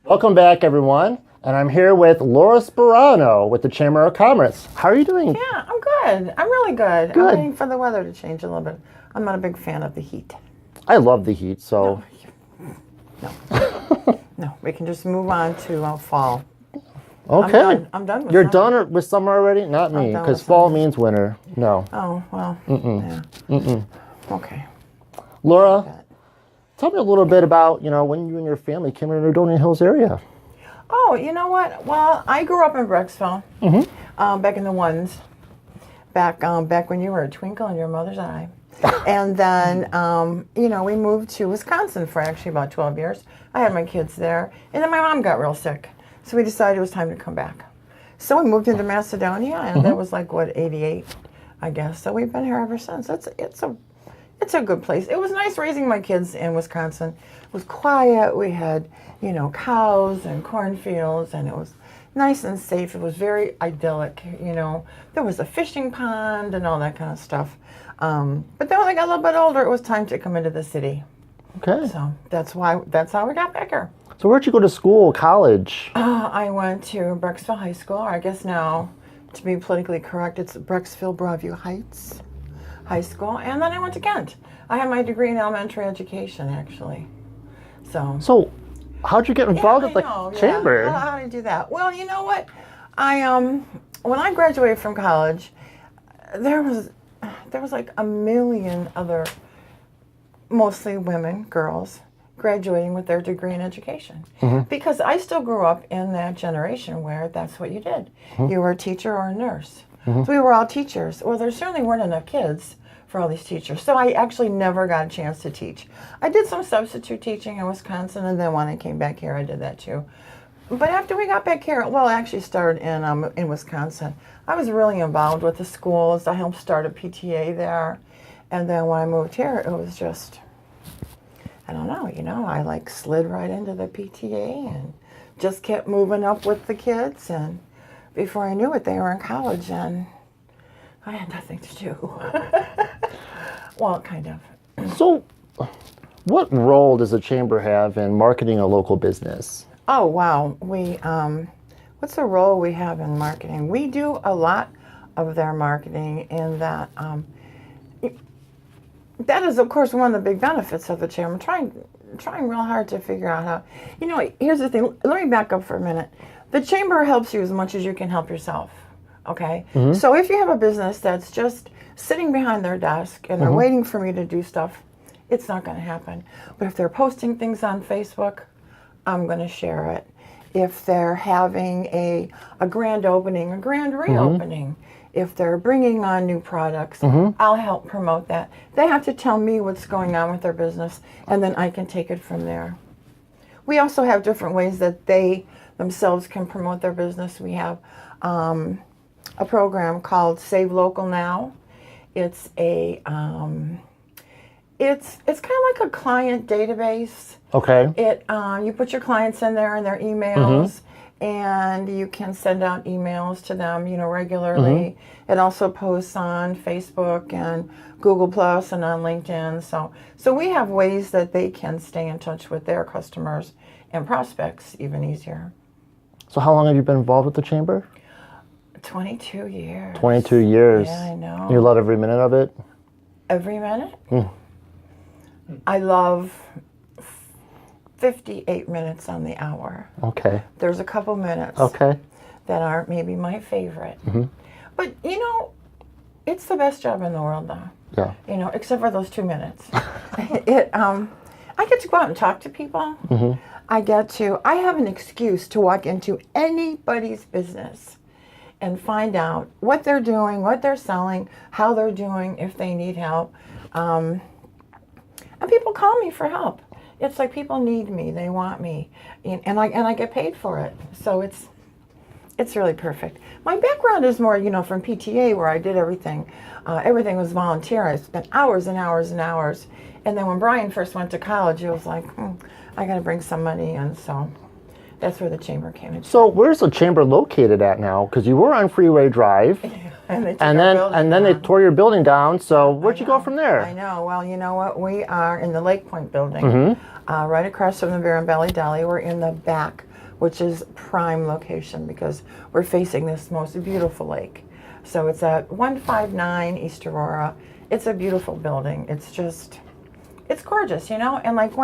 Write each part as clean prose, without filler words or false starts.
Welcome back, everyone. And I'm here with Laura Sparano with the Chamber of Commerce. How are you doing? Yeah, I'm good. I'm really good. Good. I'm waiting for the weather to change a little bit. I'm not a big fan of the heat. I love the heat, so. No. No, we can just move on to fall. Okay. I'm done with You're summer. done with summer already? Not me, done because with fall summer. means winter. No. Oh, well. Yeah. Okay. Laura, tell me a little bit about, when you and your family came to the Nordonia Hills area. Oh, you know what? Well, I grew up in Brecksville, back in the ones, back when you were a twinkle in your mother's eye. And then, we moved to Wisconsin for actually about 12 years. I had my kids there. And then my mom got real sick. So we decided it was time to come back. So we moved into Macedonia, and that was like, 88, I guess. So we've been here ever since. It's a good place. It was nice raising my kids in Wisconsin. It was quiet. We had, cows and cornfields, and it was nice and safe. It was very idyllic, There was a fishing pond and all that kind of stuff. But then when I got a little bit older, it was time to come into the city. Okay. So that's how we got back here. So where'd you go to school, college? I went to Brecksville High School, or I guess now, to be politically correct, it's Brecksville Broadview Heights High School. And then I went to Kent. I have my degree in elementary education, actually. So how'd you get involved with the chamber? How did I do that? Well, you know what? When I graduated from college, there was like a million other, mostly women, girls, graduating with their degree in education. Because I still grew up in that generation where that's what you did. You were a teacher or a nurse. So we were all teachers. Well, there certainly weren't enough kids for all these teachers. So I actually never got a chance to teach. I did some substitute teaching in Wisconsin, and then when I came back here, I did that too. But after we got back here, well, I actually started in Wisconsin. I was really involved with the schools. I helped start a PTA there. And then when I moved here, it was just, I don't know, I slid right into the PTA and just kept moving up with the kids. And before I knew it, they were in college, and I had nothing to do. Well, kind of. So what role does the chamber have in marketing a local business? Oh, wow. What's the role we have in marketing? We do a lot of their marketing in that, that is, of course, one of the big benefits of the chamber. I'm trying real hard to figure out how, here's the thing. Let me back up for a minute. The chamber helps you as much as you can help yourself, okay? So if you have a business that's just sitting behind their desk and they're waiting for me to do stuff, it's not going to happen. But if they're posting things on Facebook, I'm going to share it. If they're having a grand opening, a grand reopening, if they're bringing on new products, I'll help promote that. They have to tell me what's going on with their business, and then I can take it from there. We also have different ways that they themselves can promote their business. We have a program called Save Local Now. It's a it's kind of like a client database. Okay. You put your clients in there and their emails, and you can send out emails to them, regularly. It also posts on Facebook and Google Plus and on LinkedIn. So we have ways that they can stay in touch with their customers and prospects even easier. So how long have you been involved with the chamber? 22 years. 22 years. Yeah, I know. You love every minute of it? Every minute? I love 58 minutes on the hour. Okay. There's a couple minutes that aren't maybe my favorite. But, it's the best job in the world, though. Yeah. Except for those 2 minutes. I get to go out and talk to people. I have an excuse to walk into anybody's business and find out what they're doing, what they're selling, how they're doing, if they need help. And people call me for help. It's like people need me, they want me, and I get paid for it. So it's really perfect. My background is more, from PTA, where I did everything. Everything was volunteer. I spent hours and hours and hours. And then when Brian first went to college, it was like, I got to bring some money in. So that's where the chamber came in. So where's the chamber located at now? Because you were on Freeway Drive. And then they tore your building down. So where'd you go from there? I know. Well, you know what? We are in the Lake Point building, right across from the Barron Valley Deli. We're in the back which is prime location because we're facing this most beautiful lake. So it's at 159 East Aurora. It's a beautiful building. It's gorgeous, you know? And like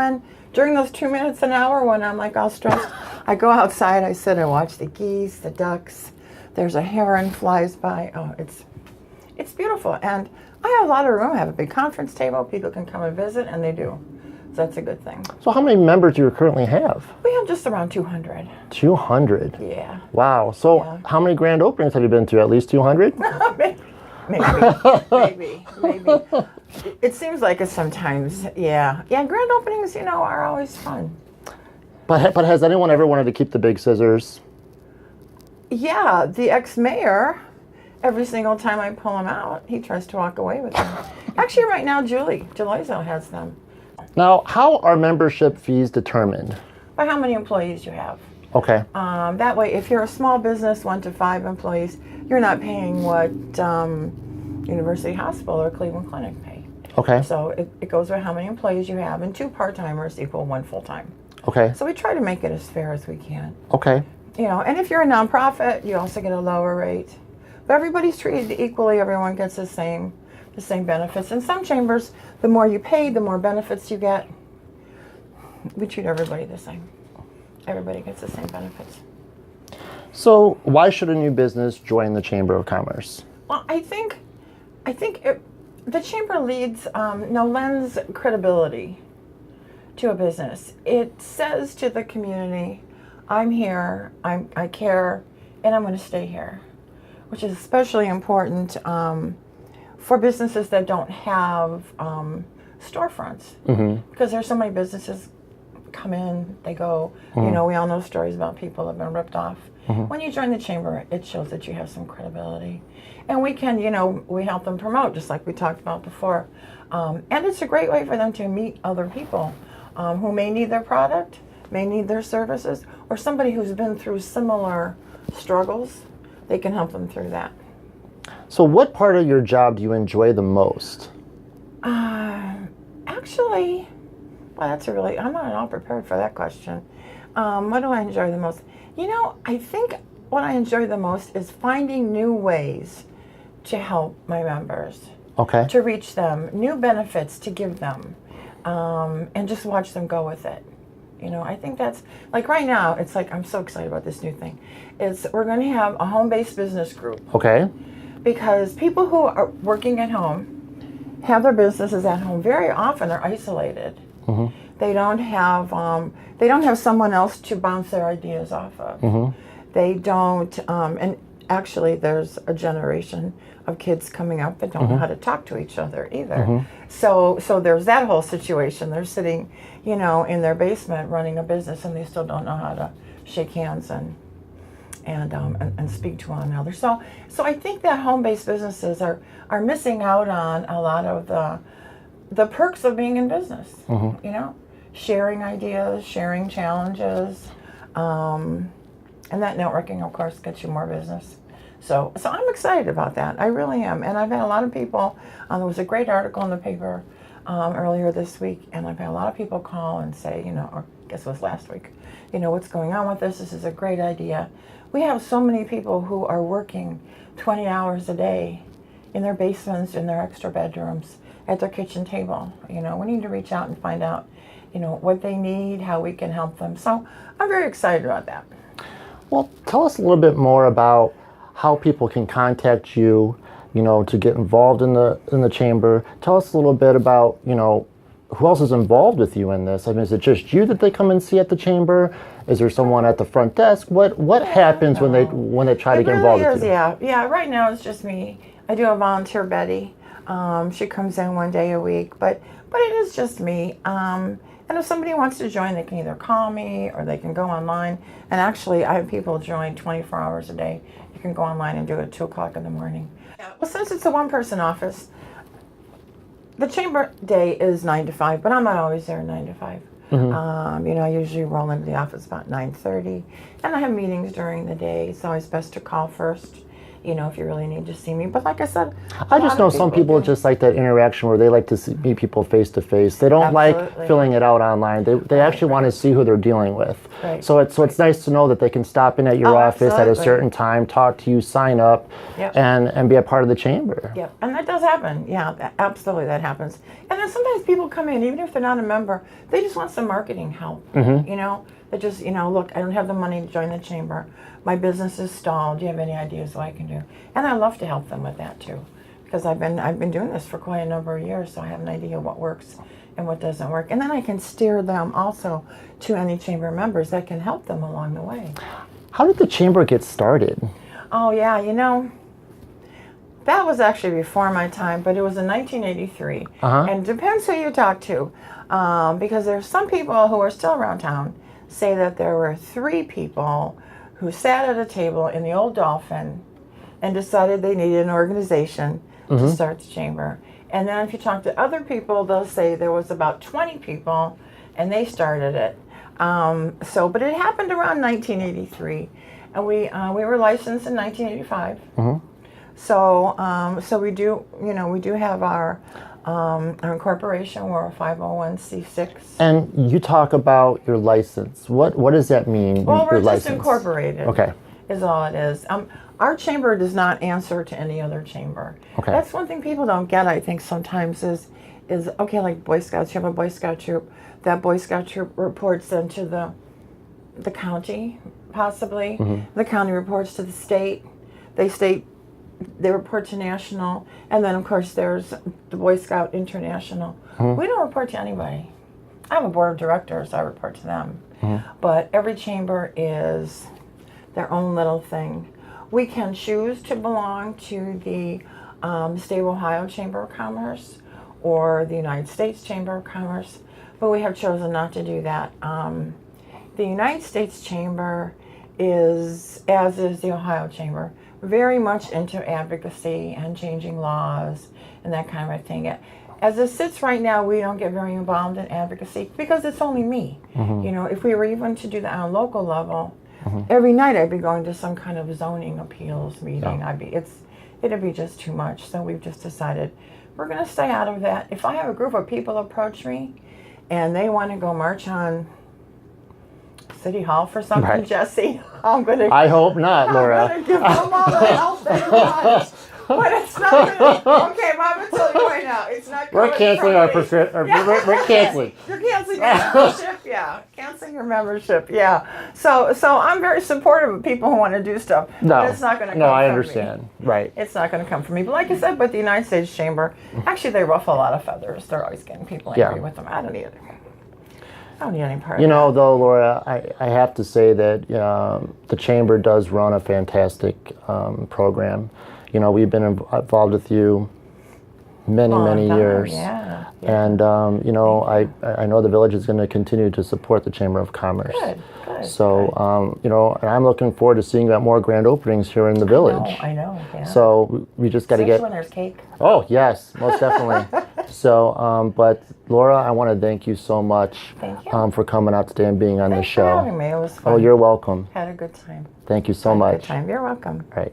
during those 2 minutes an hour when I'm like all stressed, I go outside, I sit and watch the geese, the ducks. There's a heron flies by. Oh, it's beautiful. And I have a lot of room. I have a big conference table. People can come and visit, and they do. So that's a good thing. So how many members do you currently have? We have just around 200. 200? Yeah. Wow. So how many grand openings have you been to? At least 200? Maybe. It seems like it sometimes. Yeah. Yeah, grand openings, you know, are always fun. But has anyone ever wanted to keep the big scissors? Yeah, the ex-mayor, every single time I pull him out, he tries to walk away with them. Actually, right now, Julie Deloiso has them. Now, how are membership fees determined? By how many employees you have. Okay. That way, if you're a small business, 1 to 5 employees, you're not paying what University Hospital or Cleveland Clinic pay. Okay. So it goes by how many employees you have, and 2 part-timers equal 1 full-time. Okay. So we try to make it as fair as we can. Okay. You know, and if you're a nonprofit, you also get a lower rate. But everybody's treated equally. Everyone gets the same benefits. In some chambers, the more you pay, the more benefits you get. We treat everybody the same. Everybody gets the same benefits. So why should a new business join the Chamber of Commerce? Well, I think the chamber lends credibility to a business. It says to the community, I'm here, I care, and I'm going to stay here, which is especially important for businesses that don't have storefronts, because there's so many businesses come in, they go. You know, we all know stories about people that have been ripped off. When you join the chamber, it shows that you have some credibility, and we can, you know, we help them promote, just like we talked about before, and it's a great way for them to meet other people who may need their product, may need their services, or somebody who's been through similar struggles. They can help them through that. So what part of your job do you enjoy the most? Actually, well, I'm not at all prepared for that question. What do I enjoy the most? You know, I think what I enjoy the most is finding new ways to help my members. Okay. To reach them, new benefits to give them, and just watch them go with it. You know, I think that's, like right now, it's like, I'm so excited about this new thing. We're going to have a home-based business group. Okay. Because people who are working at home have their businesses at home. Very often they're isolated. They don't have someone else to bounce their ideas off of. They don't, and actually there's a generation of kids coming up that don't know how to talk to each other either. So there's that whole situation. They're sitting, you know, in their basement running a business, and they still don't know how to shake hands and speak to one another. So I think that home-based businesses are missing out on a lot of the perks of being in business. You know, sharing ideas, sharing challenges, and that networking, of course, gets you more business. So I'm excited about that. I really am. And I've had a lot of people, there was a great article in the paper earlier this week, and I've had a lot of people call and say, you know, or I guess it was last week, you know, what's going on with this? This is a great idea. We have so many people who are working 20 hours a day in their basements, in their extra bedrooms, at their kitchen table. You know, we need to reach out and find out, you know, what they need, how we can help them. So I'm very excited about that. Well, tell us a little bit more about how people can contact you, you know, to get involved in the chamber. Tell us a little bit about, you know, who else is involved with you in this? I mean, is it just you that they come and see at the chamber? Is there someone at the front desk? What happens when they try to get involved with you? Yeah. Right now it's just me. I do a volunteer Betty. She comes in 1 day a week, but it is just me. And if somebody wants to join, they can either call me or they can go online. And actually, I have people join 24 hours a day. You can go online and do it at 2 o'clock in the morning. Well, since it's a one-person office, the chamber day is 9 to 5, but I'm not always there 9 to 5. You know, I usually roll into the office about 9:30, and I have meetings during the day. It's always best to call first you know, if you really need to see me. But like I said, I just know some people do. just like that interaction where they like to meet people face to face. They don't like Absolutely. filling it out online. They actually want to see who they're dealing with. Right. So it's nice to know that they can stop in at your office at a absolutely. certain time, talk to you, sign up, Yep. and be a part of the chamber. Yep, and that does happen. Yeah, absolutely, that happens. And then sometimes people come in, even if they're not a member, they just want some marketing help. You know, they just, you know, look, I don't have the money to join the chamber. My business is stalled. Do you have any ideas what I can do? And I love to help them with that too, because I've been doing this for quite a number of years, so I have an idea what works and what doesn't work. And then I can steer them also to any chamber members that can help them along the way. How did the chamber get started? Oh yeah, you know, that was actually before my time, but it was in 1983. And it depends who you talk to, because there's some people who are still around town say that there were 3 people who sat at a table in the old Dolphin and decided they needed an organization to start the chamber. And then if you talk to other people, they'll say there was about 20 people and they started it. But it happened around 1983, and we were licensed in 1985. So we do, you know, we do have our incorporation. We're a 501c6. And you talk about your license. What does that mean? Well, your we're just license? incorporated. Okay. Is all it is. Our chamber does not answer to any other chamber. Okay. That's one thing people don't get, I think, sometimes is okay, like Boy Scouts, you have a Boy Scout troop. That Boy Scout troop reports then to the county, possibly. The county reports to the state. They report to national. And then, of course, there's the Boy Scout International. We don't report to anybody. I have a board of directors. I report to them. But every chamber is their own little thing. We can choose to belong to the State of Ohio Chamber of Commerce or the United States Chamber of Commerce, but we have chosen not to do that. The United States Chamber is, as is the Ohio Chamber, very much into advocacy and changing laws and that kind of a thing. As it sits right now, we don't get very involved in advocacy because it's only me. You know, if we were even to do that on a local level, every night I'd be going to some kind of zoning appeals meeting. It'd be just too much. So we've just decided we're going to stay out of that. If I have a group of people approach me and they want to go march on City Hall for something, Right. Jesse, I'm going to. I hope not, Laura. I'm going to give them all the help they want. But it's not going to. Okay, I'm going to tell you right now. It's not going We're canceling our prescription. We're canceling. You're canceling your membership, yeah. Canceling your membership, yeah. So I'm very supportive of people who want to do stuff. No, but it's not going to come no, I from understand. me. Right. It's not going to come from me. But like I said, with the United States Chamber, actually they ruffle a lot of feathers. They're always getting people angry with them. I don't need any part You of know, though, Laura, I have to say that the chamber does run a fantastic program. You know, we've been involved with you many years. Yeah. And, you know, I know the village is going to continue to support the Chamber of Commerce. Good. So, you know, and I'm looking forward to seeing more grand openings here in the village. I know, yeah. So we just got to get... when there's cake. Oh, yes, most definitely. So, but Laura, I want to thank you so much Thank you. For coming out today and being on the Thanks show. for having me. It was fun. Oh, you're welcome. Had a good time. Thank you so Had a much. good time. You're welcome. All right.